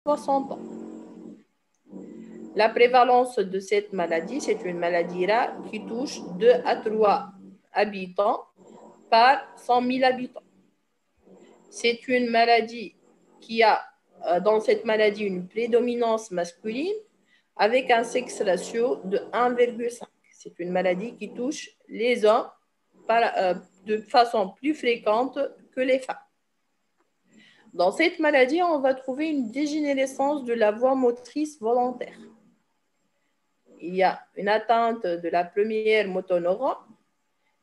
60 ans. La prévalence de cette maladie, c'est une maladie rare qui touche 2 à 3 habitants par 100 000 habitants. C'est une maladie qui a, dans cette maladie, une prédominance masculine avec un sexe ratio de 1,5. C'est une maladie qui touche les hommes de façon plus fréquente que les femmes. Dans cette maladie, on va trouver une dégénérescence de la voie motrice volontaire. Il y a une atteinte de la première motoneurone,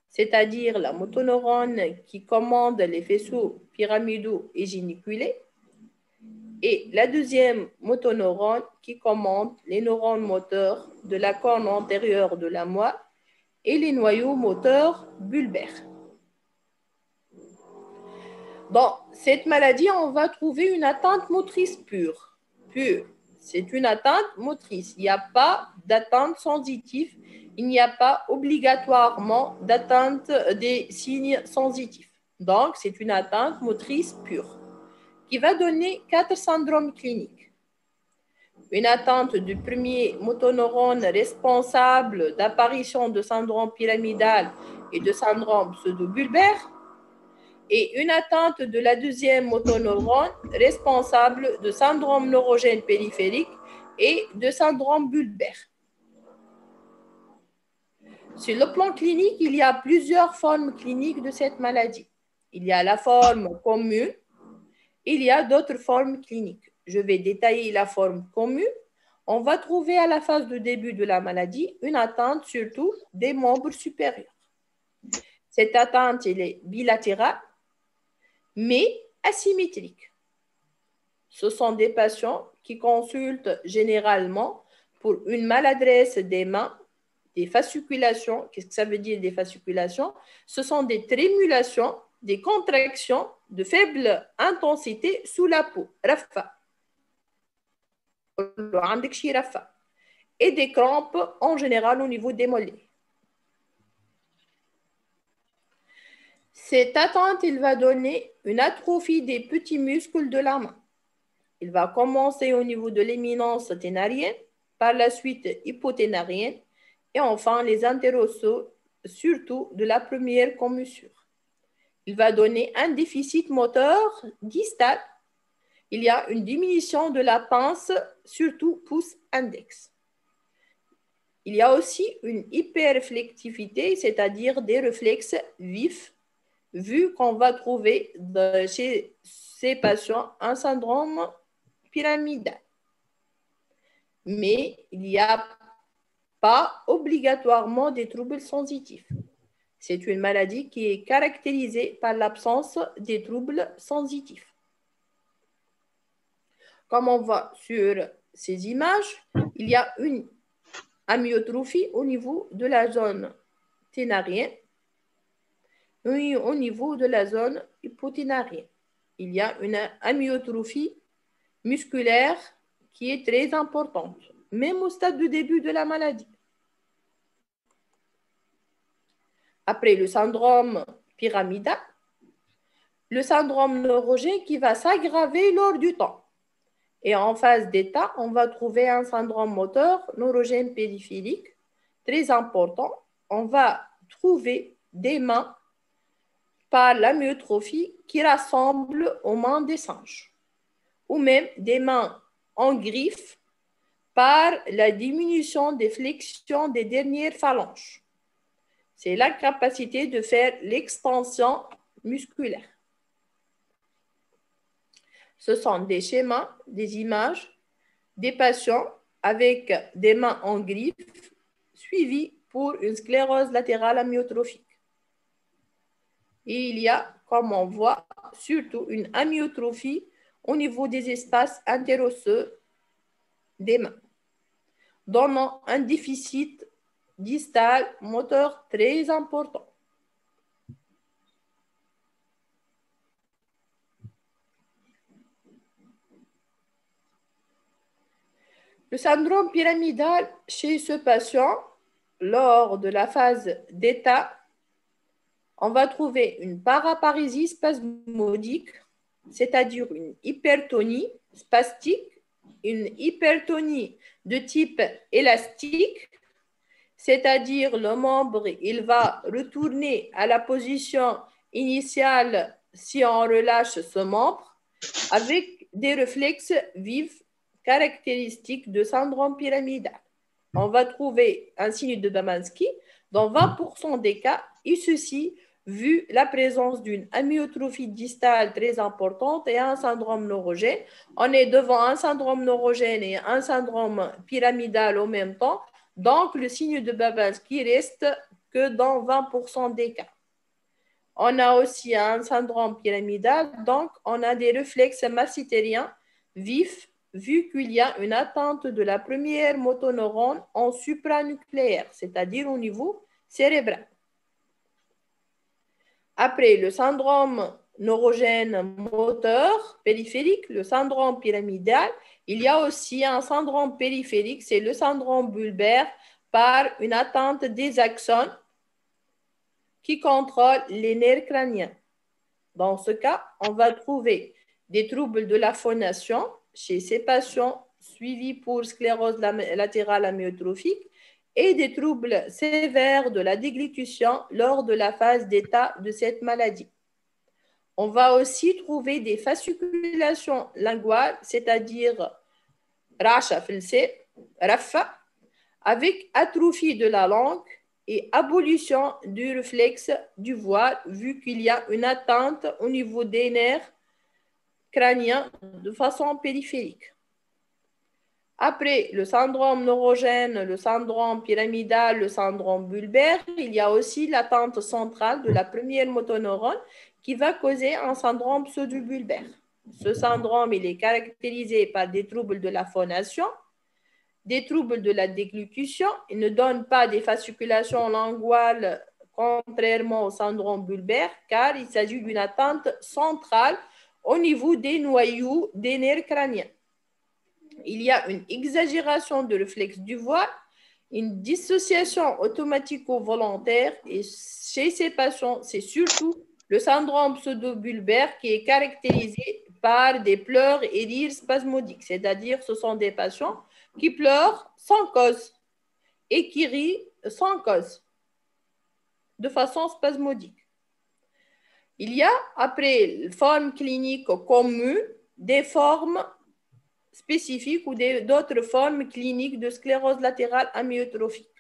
c'est-à-dire la motoneurone qui commande les faisceaux pyramidaux et géniculés, et la deuxième motoneurone qui commande les neurones moteurs de la corne antérieure de la moelle et les noyaux moteurs bulbaires. Dans cette maladie, on va trouver une atteinte motrice pure. C'est une atteinte motrice. Il n'y a pas d'atteinte sensitive. Il n'y a pas obligatoirement d'atteinte des signes sensitifs. Donc, c'est une atteinte motrice pure qui va donner 4 syndromes cliniques. Une atteinte du premier motoneurone responsable d'apparition de syndrome pyramidal et de syndrome pseudobulbaire, et une atteinte de la deuxième motoneurone responsable de syndrome neurogène périphérique et de syndrome bulbaire. Sur le plan clinique, il y a plusieurs formes cliniques de cette maladie. Il y a la forme commune, il y a d'autres formes cliniques. Je vais détailler la forme commune. On va trouver à la phase de début de la maladie une atteinte surtout des membres supérieurs. Cette atteinte, elle est bilatérale, mais asymétrique. Ce sont des patients qui consultent généralement pour une maladresse des mains, des fasciculations. Qu'est-ce que ça veut dire des fasciculations? Ce sont des trémulations, des contractions de faible intensité sous la peau, rafa, et des crampes en général au niveau des mollets. Cette atteinte, il va donner une atrophie des petits muscles de la main. Il va commencer au niveau de l'éminence ténarienne, par la suite hypoténarienne, et enfin les interossaux, surtout de la première commissure. Il va donner un déficit moteur distal. Il y a une diminution de la pince, surtout pouce index. Il y a aussi une hyperréflectivité, c'est-à-dire des réflexes vifs, vu qu'on va trouver chez ces patients un syndrome pyramidal. Mais il n'y a pas obligatoirement des troubles sensitifs. C'est une maladie qui est caractérisée par l'absence des troubles sensitifs. Comme on voit sur ces images, il y a une amyotrophie au niveau de la zone ténarienne et au niveau de la zone hypoténarienne. Il y a une amyotrophie musculaire qui est très importante, même au stade de début de la maladie. Après le syndrome pyramidal, le syndrome neurogène qui va s'aggraver lors du temps. Et en phase d'état, on va trouver un syndrome moteur neurogène périphérique très important. On va trouver des mains par l'amyotrophie qui rassemblent aux mains des singes, ou même des mains en griffe par la diminution des flexions des dernières phalanges. C'est la capacité de faire l'extension musculaire. Ce sont des schémas, des images, des patients avec des mains en griffe suivis pour une sclérose latérale amyotrophique. Et il y a, comme on voit, surtout une amyotrophie au niveau des espaces interosseux des mains, donnant un déficit distal moteur très important. Le syndrome pyramidal chez ce patient, lors de la phase d'état, on va trouver une paraparésie spasmodique, c'est-à-dire une hypertonie spastique une hypertonie de type élastique, c'est-à-dire le membre, il va retourner à la position initiale si on relâche ce membre, avec des réflexes vifs caractéristiques de syndrome pyramidal. On va trouver un signe de Bamanski dans 20% des cas, et ceci vu la présence d'une amyotrophie distale très importante et un syndrome neurogène. On est devant un syndrome neurogène et un syndrome pyramidal en même temps, donc le signe de Babanski reste que dans 20% des cas. On a aussi un syndrome pyramidal, donc on a des réflexes massitériens vifs, vu qu'il y a une atteinte de la première motoneurone en supranucléaire, c'est-à-dire au niveau cérébral. Après le syndrome neurogène moteur périphérique, le syndrome pyramidal, il y a aussi un syndrome périphérique, c'est le syndrome bulbaire par une atteinte des axones qui contrôlent les nerfs crâniens. Dans ce cas, on va trouver des troubles de la phonation chez ces patients suivis pour sclérose latérale amyotrophique et des troubles sévères de la déglutition lors de la phase d'état de cette maladie. On va aussi trouver des fasciculations linguales, c'est-à-dire racha rafa, avec atrophie de la langue et abolition du réflexe du voile, vu qu'il y a une atteinte au niveau des nerfs crâniens de façon périphérique. Après le syndrome neurogène, le syndrome pyramidal, le syndrome bulbaire, il y a aussi l'atteinte centrale de la première motoneurone qui va causer un syndrome pseudobulbaire. Ce syndrome, il est caractérisé par des troubles de la phonation, des troubles de la déglutition. Il ne donne pas des fasciculations linguales contrairement au syndrome bulbaire, car il s'agit d'une atteinte centrale au niveau des noyaux des nerfs crâniens. Il y a une exagération de réflexe du voile, une dissociation automatico-volontaire, et chez ces patients, c'est surtout le syndrome pseudobulbaire qui est caractérisé par des pleurs et rires spasmodiques, c'est-à-dire ce sont des patients qui pleurent sans cause et qui rient sans cause, de façon spasmodique. Il y a, après formes cliniques communes, des formes spécifiques ou d'autres formes cliniques de sclérose latérale amyotrophique,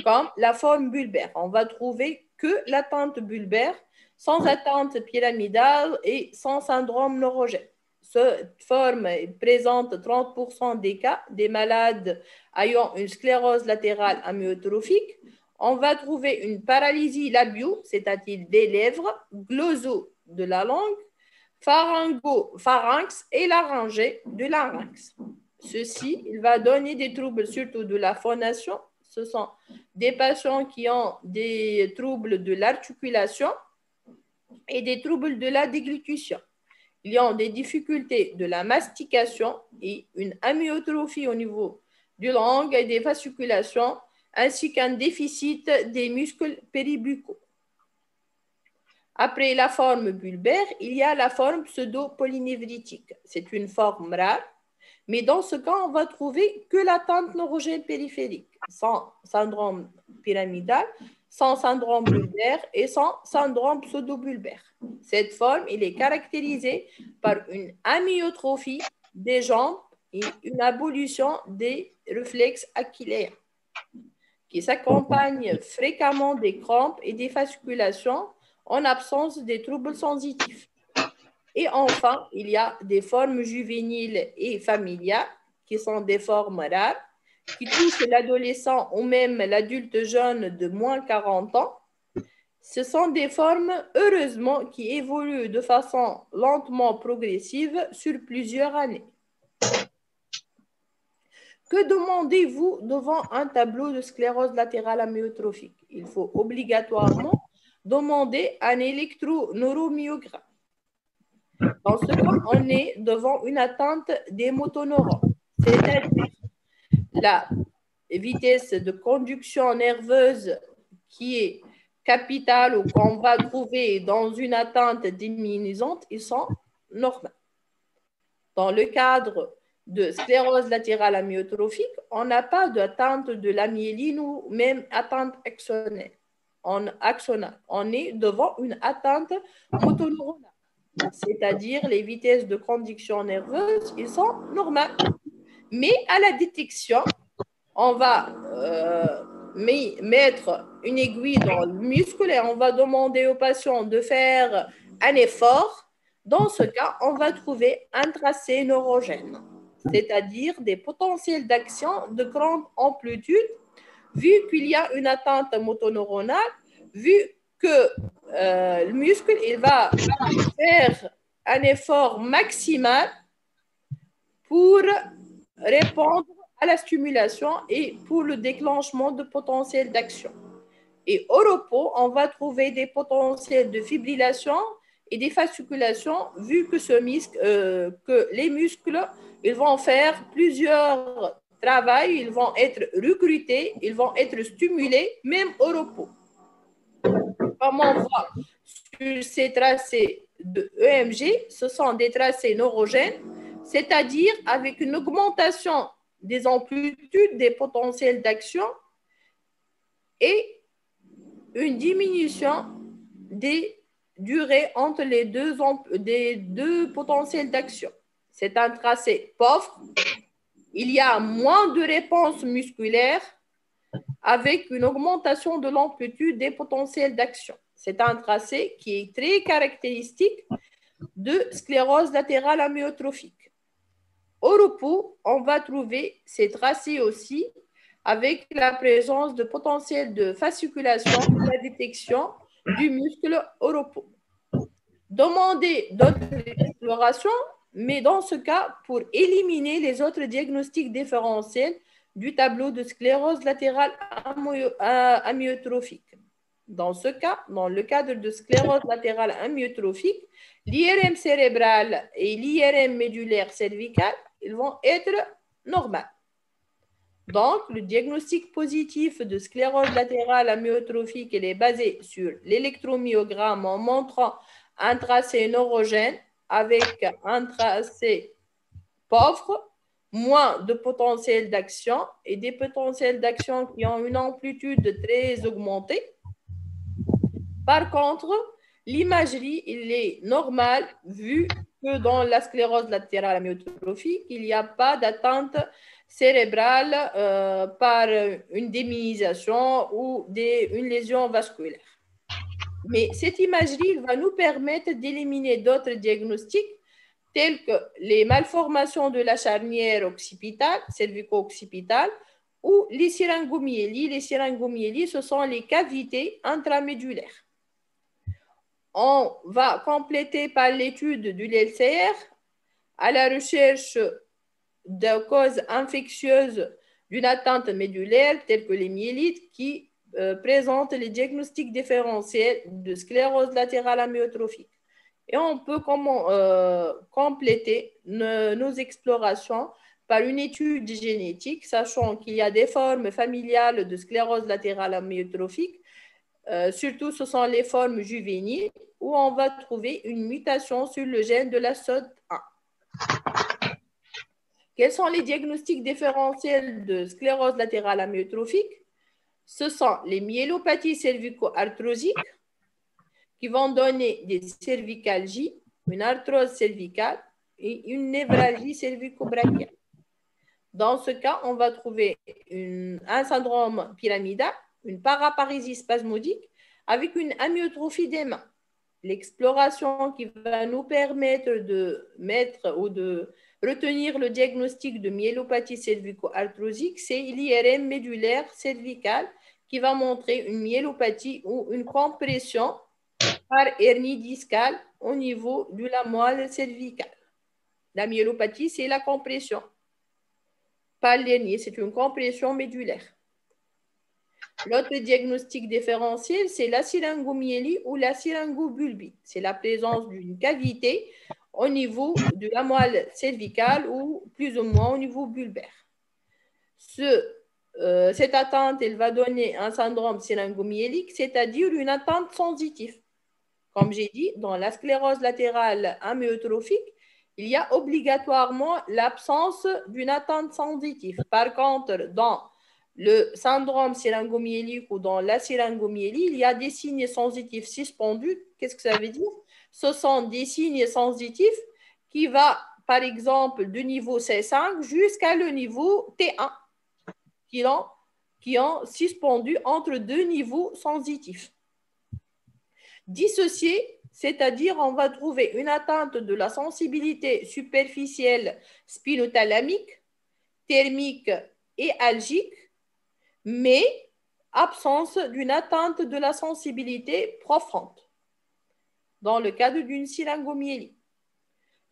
comme la forme bulbaire. On va trouver que l'atteinte bulbaire sans atteinte pyramidale et sans syndrome neurogène. Cette forme présente 30% des cas des malades ayant une sclérose latérale amyotrophique. On va trouver une paralysie labio, c'est-à-dire des lèvres, glosso de la langue, pharynx et laryngé de larynx. Ceci, il va donner des troubles surtout de la phonation. Ce sont des patients qui ont des troubles de l'articulation et des troubles de la déglutition. Ils ont des difficultés de la mastication et une amyotrophie au niveau du langue et des fasciculations, ainsi qu'un déficit des muscles péribuccaux. Après la forme bulbaire, il y a la forme pseudo-polynévritique. C'est une forme rare, mais dans ce cas, on va trouver que l'atteinte neurogène périphérique, sans syndrome pyramidal, sans syndrome bulbaire et sans syndrome pseudo-bulbaire. Cette forme, elle est caractérisée par une amyotrophie des jambes et une abolition des réflexes achillaires, qui s'accompagne fréquemment des crampes et des fasciculations en absence des troubles sensitifs. Et enfin, il y a des formes juvéniles et familiales, qui sont des formes rares, qui touchent l'adolescent ou même l'adulte jeune de moins 40 ans. Ce sont des formes, heureusement, qui évoluent de façon lentement progressive sur plusieurs années. Que demandez-vous devant un tableau de sclérose latérale amyotrophique? Il faut obligatoirement demander un électroneuromyogramme. Dans ce cas, on est devant une atteinte des motoneurones, c'est-à-dire la vitesse de conduction nerveuse qui est capitale ou qu'on va trouver dans une atteinte diminuante, ils sont normaux. Dans le cadre de sclérose latérale amyotrophique, on n'a pas d'atteinte de la myéline ou même atteinte axonale. On est devant une atteinte motoneuronale, c'est-à-dire les vitesses de conduction nerveuse, ils sont normales. Mais à la détection, on va mettre une aiguille dans le muscle et on va demander au patient de faire un effort. Dans ce cas, on va trouver un tracé neurogène, c'est-à-dire des potentiels d'action de grande amplitude, vu qu'il y a une atteinte motoneuronale, vu que le muscle il va faire un effort maximal pour répondre à la stimulation et pour le déclenchement de potentiels d'action. Et au repos, on va trouver des potentiels de fibrillation et des fasciculations, vu que, que les muscles, ils vont faire plusieurs travaux, ils vont être recrutés, ils vont être stimulés, même au repos. Comme on voit sur ces tracés de EMG, ce sont des tracés neurogènes, c'est-à-dire avec une augmentation des amplitudes des potentiels d'action et une diminution des durées entre les deux potentiels d'action. C'est un tracé pauvre. Il y a moins de réponse musculaire avec une augmentation de l'amplitude des potentiels d'action. C'est un tracé qui est très caractéristique de sclérose latérale amyotrophique. Au repos, on va trouver ces tracés aussi avec la présence de potentiels de fasciculation et la détection du muscle au repos. Demandez d'autres explorations, mais dans ce cas, pour éliminer les autres diagnostics différentiels du tableau de sclérose latérale amyotrophique. Dans ce cas, dans le cadre de sclérose latérale amyotrophique, l'IRM cérébral et l'IRM médulaire cervical, ils vont être normaux. Donc, le diagnostic positif de sclérose latérale amyotrophique il est basé sur l'électromyogramme en montrant un tracé neurogène avec un tracé pauvre, moins de potentiel d'action et des potentiels d'action qui ont une amplitude très augmentée. Par contre, l'imagerie, il est normal vu que dans la sclérose latérale amyotrophique, il n'y a pas d'atteinte cérébrale par une démyélisation ou une lésion vasculaire. Mais cette imagerie va nous permettre d'éliminer d'autres diagnostics tels que les malformations de la charnière occipitale, cervico-occipitale, ou les syringomyélies. Les syringomyélies, ce sont les cavités intramédulaires. On va compléter par l'étude du LCR à la recherche de causes infectieuses d'une atteinte médulaire, telles que les myélites, qui présentent les diagnostics différentiels de sclérose latérale amyotrophique. Et on peut compléter nos explorations par une étude génétique, sachant qu'il y a des formes familiales de sclérose latérale amyotrophique. Surtout, ce sont les formes juvéniles où on va trouver une mutation sur le gène de la SOD1. Quels sont les diagnostics différentiels de sclérose latérale amyotrophique? Ce sont les myélopathies cervico-arthrosiques qui vont donner des cervicalgies, une arthrose cervicale et une névralgie cervico-brachiale. Dans ce cas, on va trouver un syndrome pyramidal, une paraparésie spasmodique avec une amyotrophie des mains. L'exploration qui va nous permettre de mettre ou de retenir le diagnostic de myélopathie cervico-arthrosique, c'est l'IRM médulaire cervicale qui va montrer une myélopathie ou une compression par hernie discale au niveau de la moelle cervicale. La myélopathie, c'est la compression. Par l'hernie, c'est une compression médulaire. L'autre diagnostic différentiel, c'est la syringomyélie ou la syringobulbie. C'est la présence d'une cavité au niveau de la moelle cervicale ou plus ou moins au niveau bulbaire. Cette atteinte, elle va donner un syndrome syringomyélique, c'est-à-dire une atteinte sensitive. Comme j'ai dit, dans la sclérose latérale amyotrophique, il y a obligatoirement l'absence d'une atteinte sensitive. Par contre, dans le syndrome syringomyélique ou dans la syringomyélie, il y a des signes sensitifs suspendus. Qu'est-ce que ça veut dire? Ce sont des signes sensitifs qui vont, par exemple, du niveau C5 jusqu'à le niveau T1, qui ont suspendu entre deux niveaux sensitifs. Dissociés, c'est-à-dire on va trouver une atteinte de la sensibilité superficielle spinothalamique, thermique et algique, mais absence d'une atteinte de la sensibilité profonde dans le cadre d'une syringomyélie.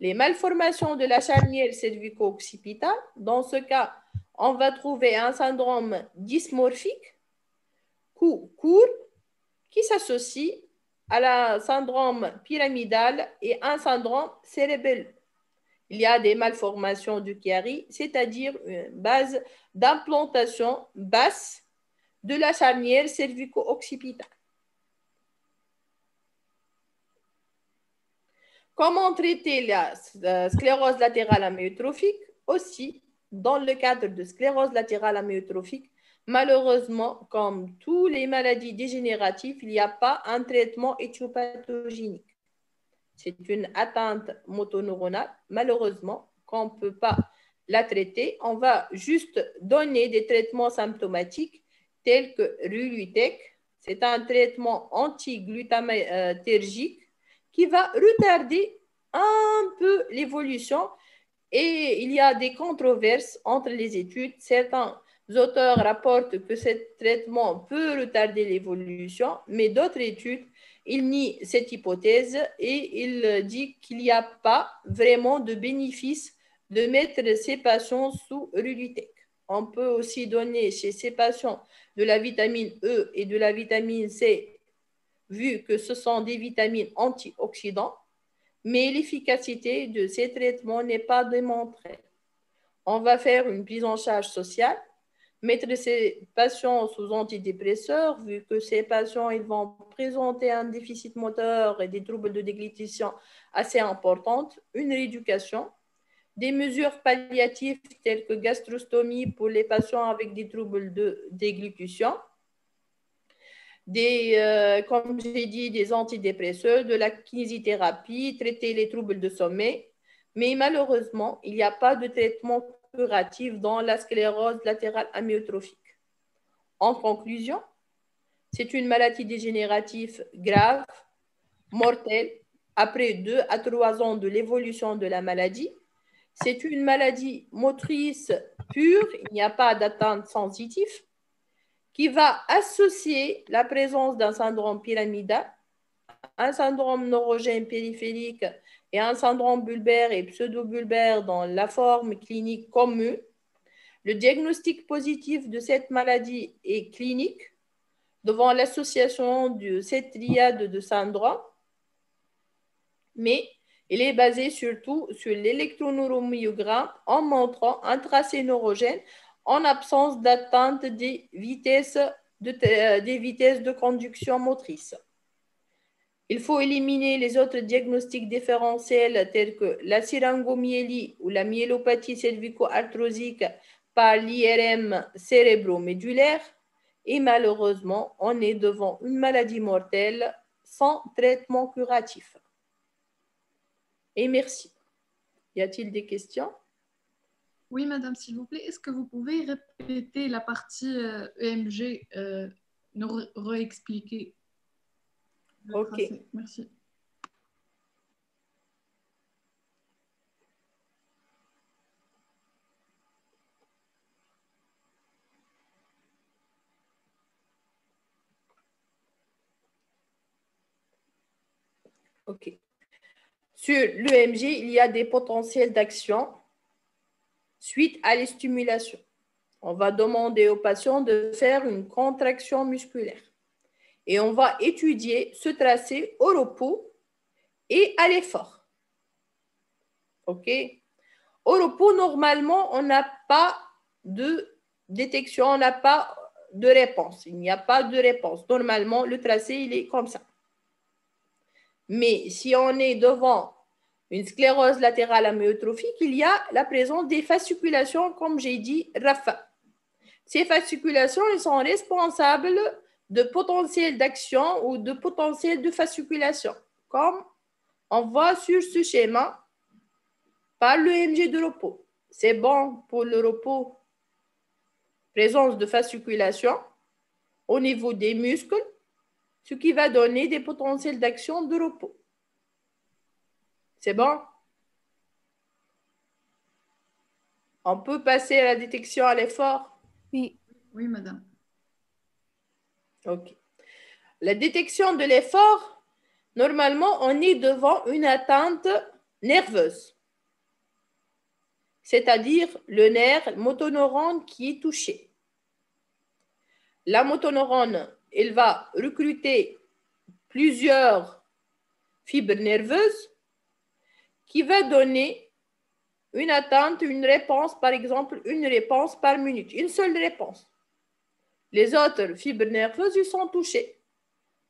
Les malformations de la charnière cervico-occipitale, dans ce cas, on va trouver un syndrome dysmorphique court qui s'associe à la syndrome pyramidal et un syndrome cérébral. Il y a des malformations du Chiari, c'est-à-dire une base d'implantation basse de la charnière cervico-occipitale. Comment traiter la sclérose latérale amyotrophique? Aussi, dans le cadre de sclérose latérale amyotrophique, malheureusement, comme toutes les maladies dégénératives, il n'y a pas un traitement éthiopathogénique. C'est une atteinte motoneuronale, malheureusement, qu'on ne peut pas la traiter. On va juste donner des traitements symptomatiques tels que Rulutec. C'est un traitement anti-glutamatergique qui va retarder un peu l'évolution et il y a des controverses entre les études. Certains auteurs rapportent que ce traitement peut retarder l'évolution, mais d'autres études, ils nient cette hypothèse et ils disent qu'il n'y a pas vraiment de bénéfice de mettre ces patients sous Rulutec. On peut aussi donner chez ces patients de la vitamine E et de la vitamine C, vu que ce sont des vitamines antioxydants, mais l'efficacité de ces traitements n'est pas démontrée. On va faire une prise en charge sociale, mettre ces patients sous antidépresseurs, vu que ces patients ils vont présenter un déficit moteur et des troubles de déglutition assez importants, une rééducation, des mesures palliatives telles que gastrostomie pour les patients avec des troubles de déglutition, comme j'ai dit, des antidépresseurs, de la kinésithérapie, traiter les troubles de sommeil. Mais malheureusement, il n'y a pas de traitement curatif dans la sclérose latérale amyotrophique. En conclusion, c'est une maladie dégénérative grave, mortelle, après 2 à 3 ans de l'évolution de la maladie. C'est une maladie motrice pure, il n'y a pas d'atteinte sensitive, qui va associer la présence d'un syndrome pyramidal, un syndrome neurogène périphérique et un syndrome bulbaire et pseudo-bulbaire dans la forme clinique commune. Le diagnostic positif de cette maladie est clinique devant l'association de cette triade de syndromes, mais il est basé surtout sur l'électroneuromyogramme en montrant un tracé neurogène en absence d'atteinte des vitesses de conduction motrice. Il faut éliminer les autres diagnostics différentiels tels que la syringomyélie ou la myélopathie cervico-arthrosique par l'IRM cérébromédulaire et malheureusement, on est devant une maladie mortelle sans traitement curatif. Et merci. Y a-t-il des questions? Oui, madame, s'il vous plaît, est-ce que vous pouvez répéter la partie EMG, nous réexpliquer le tracé? Merci. OK. Sur l'EMG, il y a des potentiels d'action suite à les stimulations. On va demander aux patients de faire une contraction musculaire. Et on va étudier ce tracé au repos et à l'effort. OK? Au repos, normalement, on n'a pas de détection, on n'a pas de réponse. Il n'y a pas de réponse. Normalement, le tracé, il est comme ça. Mais si on est devant une sclérose latérale amyotrophique, il y a la présence des fasciculations, comme j'ai dit, RAFA. Ces fasciculations, elles sont responsables de potentiel d'action ou de potentiel de fasciculation, comme on voit sur ce schéma par l'EMG de repos. C'est bon pour le repos, présence de fasciculation au niveau des muscles, ce qui va donner des potentiels d'action de repos. C'est bon? On peut passer à la détection à l'effort? Oui. Oui, madame. OK. La détection de l'effort, normalement, on est devant une atteinte nerveuse, c'est-à-dire le nerf motoneurone qui est touché. La motoneurone, elle va recruter plusieurs fibres nerveuses qui va donner une atteinte, une réponse, par exemple, une réponse par minute, une seule réponse. Les autres fibres nerveuses, ils sont touchées.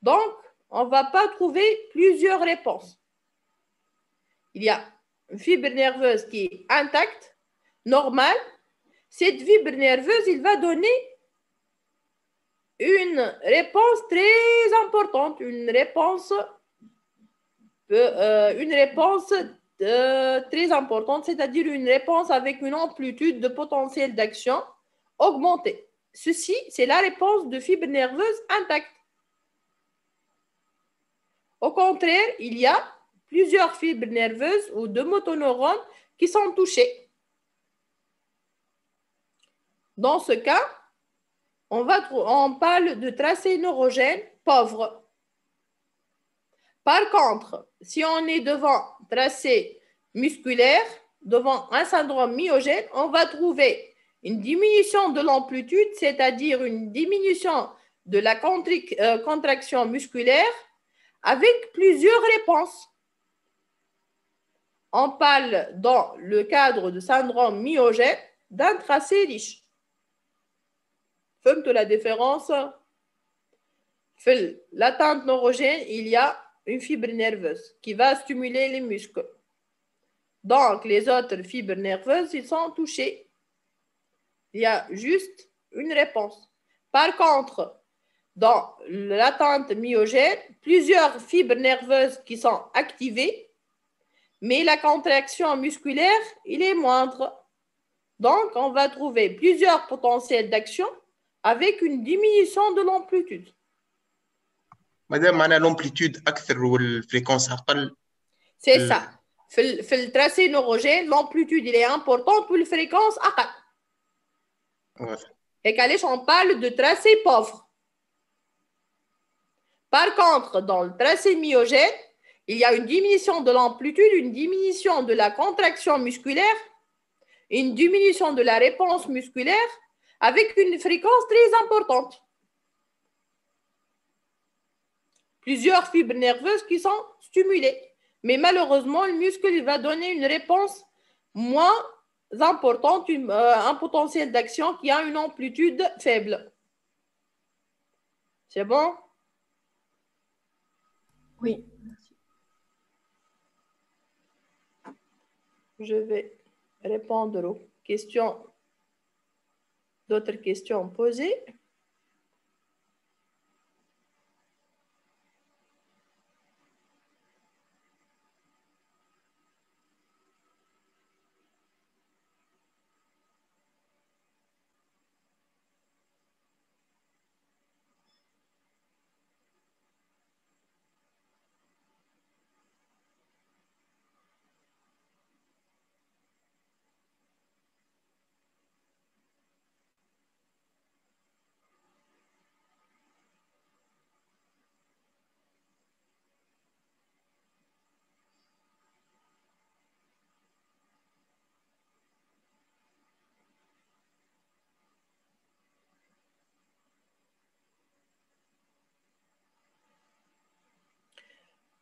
Donc, on ne va pas trouver plusieurs réponses. Il y a une fibre nerveuse qui est intacte, normale. Cette fibre nerveuse, il va donner une réponse très importante, une réponse très importante, c'est-à-dire une réponse avec une amplitude de potentiel d'action augmentée. Ceci, c'est la réponse de fibres nerveuses intactes. Au contraire, il y a plusieurs fibres nerveuses ou de motoneurones qui sont touchés. Dans ce cas, on parle de tracé neurogène pauvre. Par contre, si on est devant tracé musculaire, devant un syndrome myogène, on va trouver une diminution de l'amplitude, c'est-à-dire une diminution de la contraction musculaire avec plusieurs réponses. On parle dans le cadre de syndrome myogène d'un tracé riche. Faites la différence. L'atteinte neurogène, il y a une fibre nerveuse qui va stimuler les muscles. Donc, les autres fibres nerveuses, ils sont touchées. Il y a juste une réponse. Par contre, dans l'atteinte myogène, plusieurs fibres nerveuses qui sont activées, mais la contraction musculaire, il est moindre. Donc, on va trouver plusieurs potentiels d'action avec une diminution de l'amplitude. Madame, on a l'amplitude أكثر والfréquence أقل. C'est ça. في الtracé neurogène, l'amplitude il est importante pour la fréquence أقل. Et qu'allez, on parle de tracé pauvre. Par contre, dans le tracé myogène, il y a une diminution de l'amplitude, une diminution de la contraction musculaire, une diminution de la réponse musculaire avec une fréquence très importante. Plusieurs fibres nerveuses qui sont stimulées. Mais malheureusement, le muscle il va donner une réponse moins importante, un potentiel d'action qui a une amplitude faible. C'est bon? Oui. Je vais répondre aux questions, d'autres questions posées.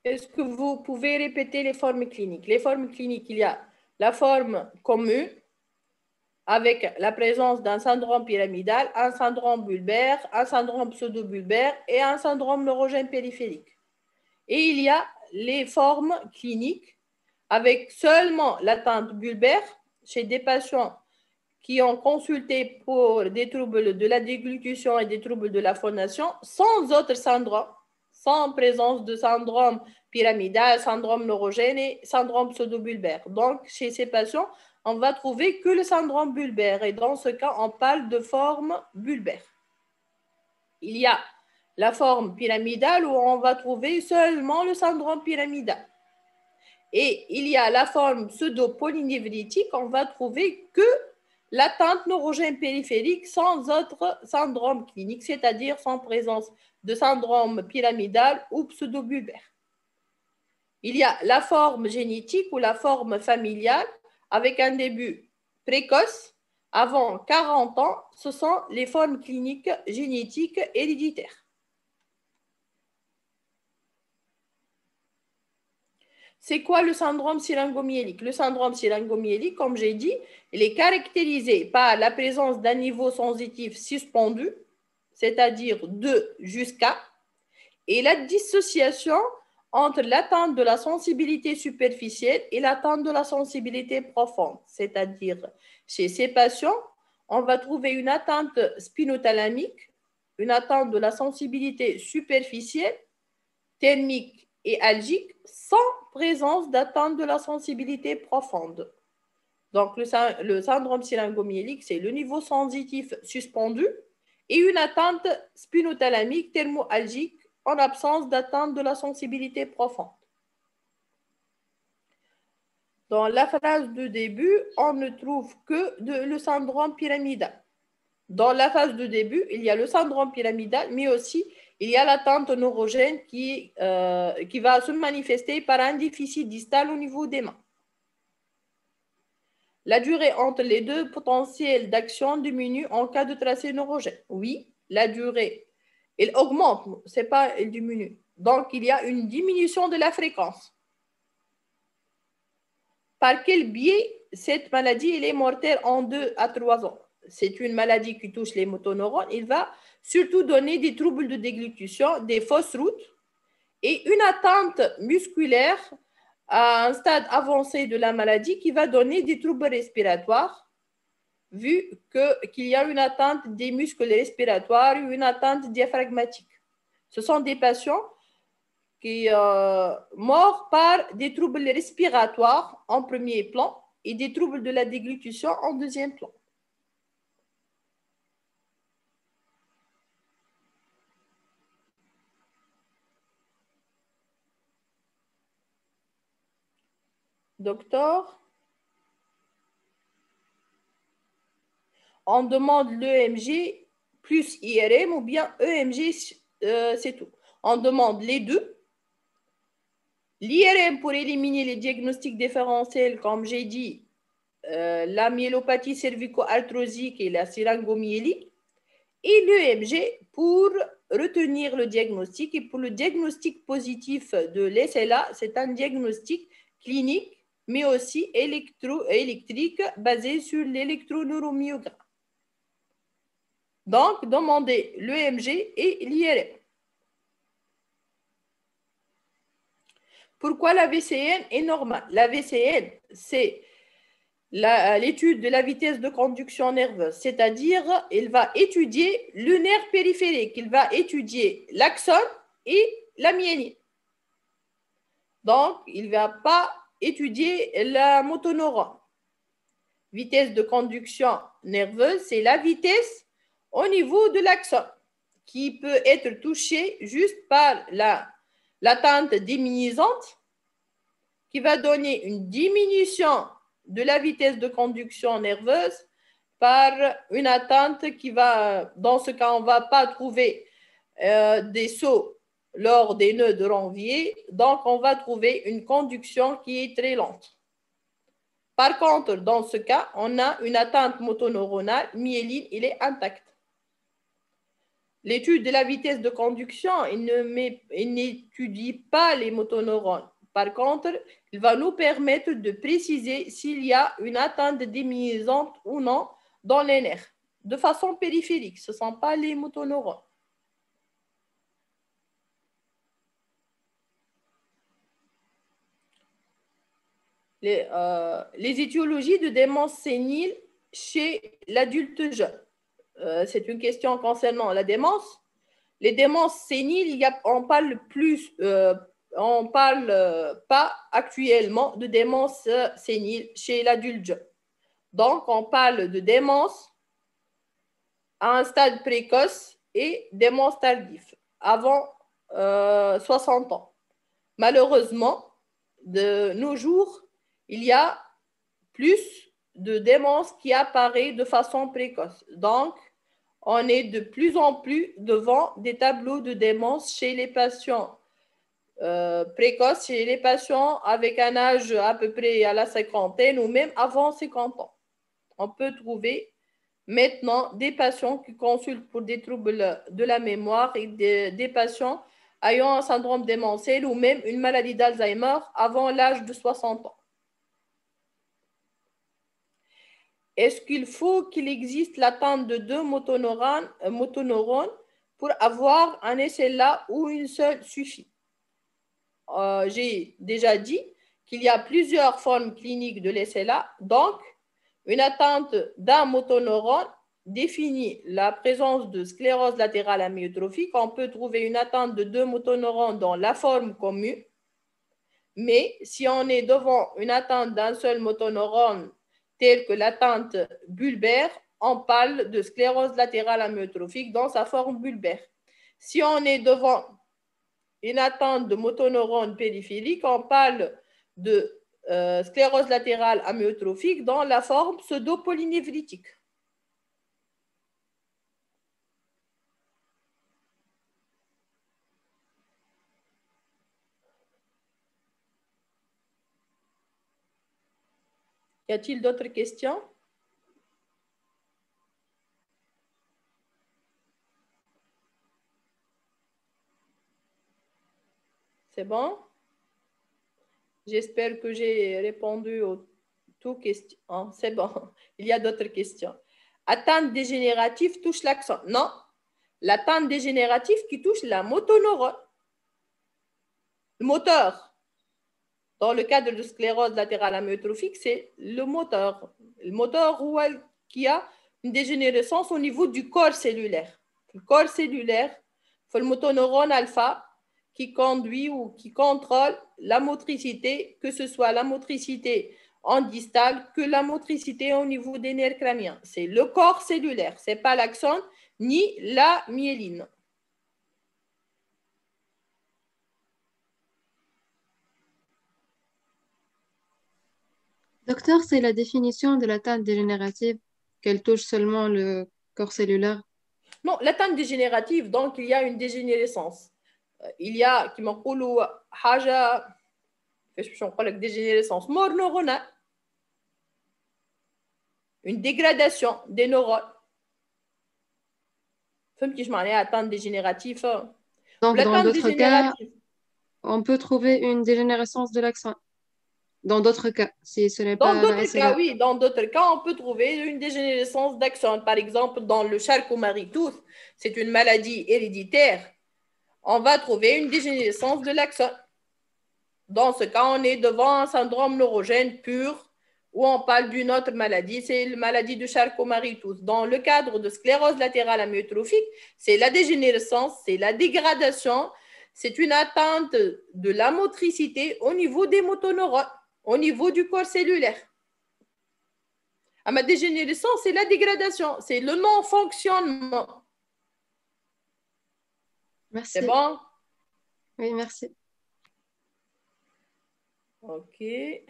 Est-ce que vous pouvez répéter les formes cliniques? Les formes cliniques, il y a la forme commune avec la présence d'un syndrome pyramidal, un syndrome bulbaire, un syndrome pseudo-bulbaire et un syndrome neurogène périphérique. Et il y a les formes cliniques avec seulement l'atteinte bulbaire chez des patients qui ont consulté pour des troubles de la déglutition et des troubles de la phonation sans autre syndrome, sans présence de syndrome pyramidal, syndrome neurogène et syndrome pseudobulbaire. Donc, chez ces patients, on va trouver que le syndrome bulbaire et dans ce cas, on parle de forme bulbaire. Il y a la forme pyramidale où on va trouver seulement le syndrome pyramidal. Et il y a la forme pseudo-polynévritique, on va trouver que l'atteinte neurogène périphérique sans autre syndrome clinique, c'est-à-dire sans présence de syndrome pyramidal ou pseudobulbaire. Il y a la forme génétique ou la forme familiale avec un début précoce avant 40 ans. Ce sont les formes cliniques génétiques héréditaires. C'est quoi le syndrome syringomyélique? Le syndrome syringomyélique, comme j'ai dit, il est caractérisé par la présence d'un niveau sensitif suspendu, c'est-à-dire de jusqu'à, et la dissociation entre l'atteinte de la sensibilité superficielle et l'atteinte de la sensibilité profonde. C'est-à-dire, chez ces patients, on va trouver une atteinte spinothalamique, une atteinte de la sensibilité superficielle, thermique et algique, sans présence d'atteinte de la sensibilité profonde. Donc, le syndrome syringomyélique, c'est le niveau sensitif suspendu et une atteinte spinothalamique thermoalgique en absence d'atteinte de la sensibilité profonde. Dans la phase de début, on ne trouve que le syndrome pyramidal. Dans la phase de début, il y a le syndrome pyramidal, mais aussi il y a l'atteinte neurogène qui va se manifester par un déficit distal au niveau des mains. La durée entre les deux potentiels d'action diminue en cas de tracé neurogène. Oui, la durée, elle augmente, c'est pas elle diminue. Donc, il y a une diminution de la fréquence. Par quel biais cette maladie elle est mortelle en 2 à 3 ans? C'est une maladie qui touche les motoneurones. Il va surtout donner des troubles de déglutition, des fausses routes et une atteinte musculaire à un stade avancé de la maladie qui va donner des troubles respiratoires vu qu'il y a une atteinte des muscles respiratoires et une atteinte diaphragmatique. Ce sont des patients qui morts par des troubles respiratoires en premier plan et des troubles de la déglutition en deuxième plan. Docteur, on demande l'EMG plus IRM ou bien EMG, c'est tout. On demande les deux. L'IRM pour éliminer les diagnostics différentiels, comme j'ai dit, la myélopathie cervico-arthrosique et la syringomyélie. Et l'EMG pour retenir le diagnostic. Et pour le diagnostic positif de l'SLA, c'est un diagnostic clinique, mais aussi électrique basé sur l'électroneuromyogramme. Donc, demandez l'EMG et l'IRM. Pourquoi la VCN est normale? La VCN, c'est l'étude de la vitesse de conduction nerveuse, c'est-à-dire il va étudier le nerf périphérique, il va étudier l'axone et la myéline. Donc, il ne va pas étudier la motoneurone. Vitesse de conduction nerveuse, c'est la vitesse au niveau de l'axone qui peut être touchée juste par l'atteinte déminisante qui va donner une diminution de la vitesse de conduction nerveuse par une atteinte qui va, dans ce cas, on ne va pas trouver des sauts lors des nœuds de Ranvier, donc on va trouver une conduction qui est très lente. Par contre, dans ce cas, on a une atteinte motoneuronale, myéline, il est intact. L'étude de la vitesse de conduction, il n'étudie pas les motoneurones. Par contre, il va nous permettre de préciser s'il y a une atteinte déminisante ou non dans les nerfs, de façon périphérique. Ce ne sont pas les motoneurones. les étiologies de démence sénile chez l'adulte jeune. C'est une question concernant la démence. Les démences séniles, on parle pas actuellement de démence sénile chez l'adulte jeune. Donc, on parle de démence à un stade précoce et démence tardive avant 60 ans. Malheureusement, de nos jours, il y a plus de démence qui apparaît de façon précoce. Donc, on est de plus en plus devant des tableaux de démence chez les patients précoces, chez les patients avec un âge à peu près à la cinquantaine ou même avant 50 ans. On peut trouver maintenant des patients qui consultent pour des troubles de la mémoire et des patients ayant un syndrome démentiel ou même une maladie d'Alzheimer avant l'âge de 60 ans. Est-ce qu'il faut qu'il existe l'atteinte de 2 motoneurones pour avoir un SLA ou une seule suffit? J'ai déjà dit qu'il y a plusieurs formes cliniques de l'SLA, donc une atteinte d'un motoneurone définit la présence de sclérose latérale amyotrophique. On peut trouver une atteinte de 2 motoneurones dans la forme commune, mais si on est devant une atteinte d'un seul motoneurone telle que l'atteinte bulbaire, on parle de sclérose latérale amyotrophique dans sa forme bulbaire. Si on est devant une atteinte de motoneurone périphérique, on parle de sclérose latérale amyotrophique dans la forme pseudo-polynévritique. Y a-t-il d'autres questions? C'est bon? J'espère que j'ai répondu aux toutes questions. Oh, c'est bon. Il y a d'autres questions. Atteinte dégénérative touche l'axone. Non. L'atteinte dégénérative qui touche la motoneurone. Le moteur. Dans le cadre de sclérose latérale amyotrophique, c'est le moteur. Le moteur qui a une dégénérescence au niveau du corps cellulaire. Le corps cellulaire, c'est le motoneurone alpha qui conduit ou qui contrôle la motricité, que ce soit la motricité en distale que la motricité au niveau des nerfs crâniens. C'est le corps cellulaire, ce n'est pas l'axone ni la myéline. Docteur, c'est la définition de l'atteinte dégénérative qu'elle touche seulement le corps cellulaire. Non, l'atteinte dégénérative, donc il y a une dégénérescence. Il y a qui m'appelle haja dégénérescence mort neuronale, une dégradation des neurones. فهمتي ايش معناها atteinte dégénérative. Donc, dans d'autres cas, on peut trouver une dégénérescence de l'axone. Dans d'autres cas, si ce n'est pas dans d'autres cas, oui, dans d'autres cas, on peut trouver une dégénérescence d'axone. Par exemple, dans le Charcot-Marie-Tooth, c'est une maladie héréditaire. On va trouver une dégénérescence de l'axone. Dans ce cas, on est devant un syndrome neurogène pur où on parle d'une autre maladie, c'est la maladie de Charcot-Marie-Tooth. Dans le cadre de sclérose latérale amyotrophique, c'est la dégénérescence, c'est la dégradation, c'est une atteinte de la motricité au niveau des motoneurones, au niveau du corps cellulaire. Ma dégénérescence, c'est la dégradation, c'est le non-fonctionnement. Merci. C'est bon? Oui, merci. Ok. Il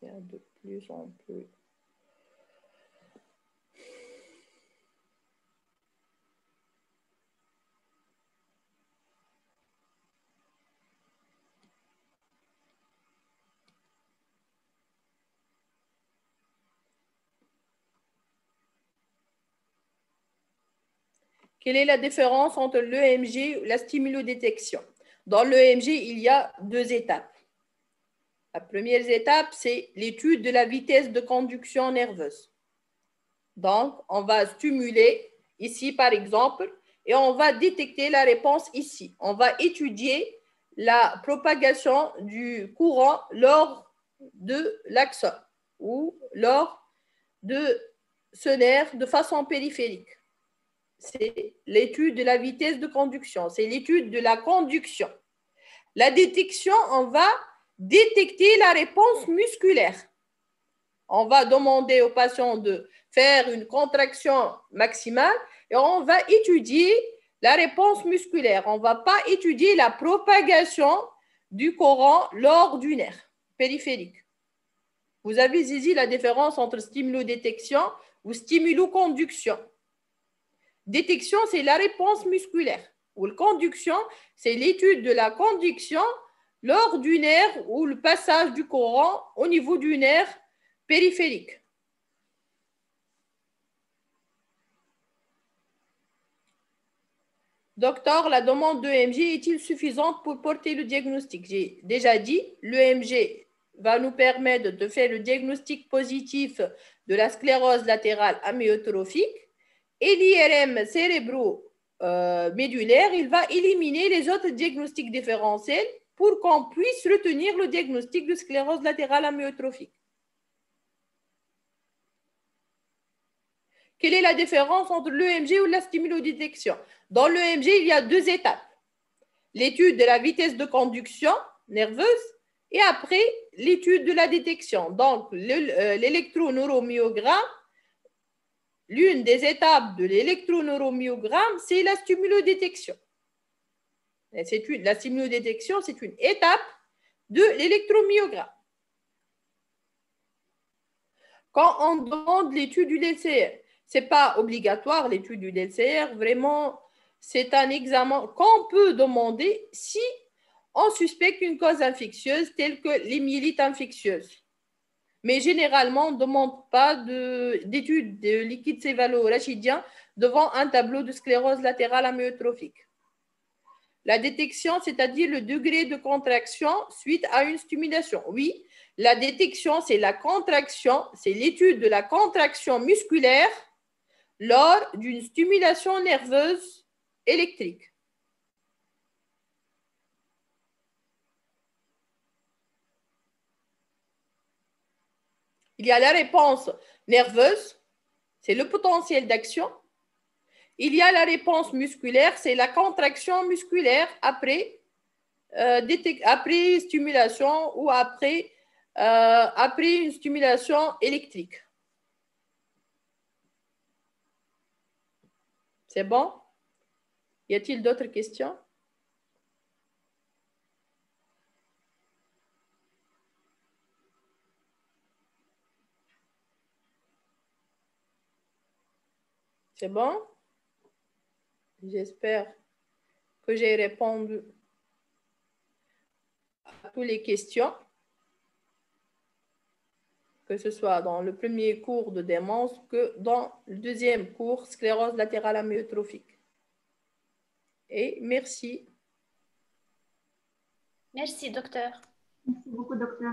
y a de plus en plus. Quelle est la différence entre l'EMG et la stimulodétection? Dans l'EMG, il y a 2 étapes. La première étape, c'est l'étude de la vitesse de conduction nerveuse. Donc, on va stimuler ici, par exemple, et on va détecter la réponse ici. On va étudier la propagation du courant lors de l'axone ou lors de ce nerf de façon périphérique. C'est l'étude de la vitesse de conduction, c'est l'étude de la conduction. La détection, on va détecter la réponse musculaire. On va demander au patient de faire une contraction maximale et on va étudier la réponse musculaire. On ne va pas étudier la propagation du courant lors du nerf périphérique. Vous avez ici la différence entre stimulodétection ou stimuloconduction. Détection, c'est la réponse musculaire. Ou la conduction, c'est l'étude de la conduction lors du nerf ou le passage du courant au niveau du nerf périphérique. Docteur, la demande d'EMG est-il suffisante pour porter le diagnostic? J'ai déjà dit, l'EMG va nous permettre de faire le diagnostic positif de la sclérose latérale amyotrophique et l'IRM cérébro-médulaire, il va éliminer les autres diagnostics différentiels pour qu'on puisse retenir le diagnostic de sclérose latérale amyotrophique. Quelle est la différence entre l'EMG ou la stimulodétection? Dans l'EMG, il y a deux étapes. L'étude de la vitesse de conduction nerveuse et après l'étude de la détection. Donc, l'électroneuromyogramme, l'une des étapes de l'électroneuromyogramme, c'est la stimulodétection. La stimulodétection, c'est une étape de l'électromyogramme. Quand on demande l'étude du LCR, ce n'est pas obligatoire l'étude du LCR, vraiment, c'est un examen qu'on peut demander si on suspecte une cause infectieuse telle que les myélites infectieuses. Mais généralement, on ne demande pas d'étude de liquide céphalo-rachidien devant un tableau de sclérose latérale amyotrophique. La détection, c'est-à-dire le degré de contraction suite à une stimulation. Oui, la détection, c'est la contraction, c'est l'étude de la contraction musculaire lors d'une stimulation nerveuse électrique. Il y a la réponse nerveuse, c'est le potentiel d'action. Il y a la réponse musculaire, c'est la contraction musculaire après stimulation ou après une stimulation électrique. C'est bon? Y a-t-il d'autres questions? C'est bon? J'espère que j'ai répondu à toutes les questions, que ce soit dans le premier cours de démence que dans le deuxième cours, sclérose latérale amyotrophique. Et merci. Merci, docteur. Merci beaucoup, docteur.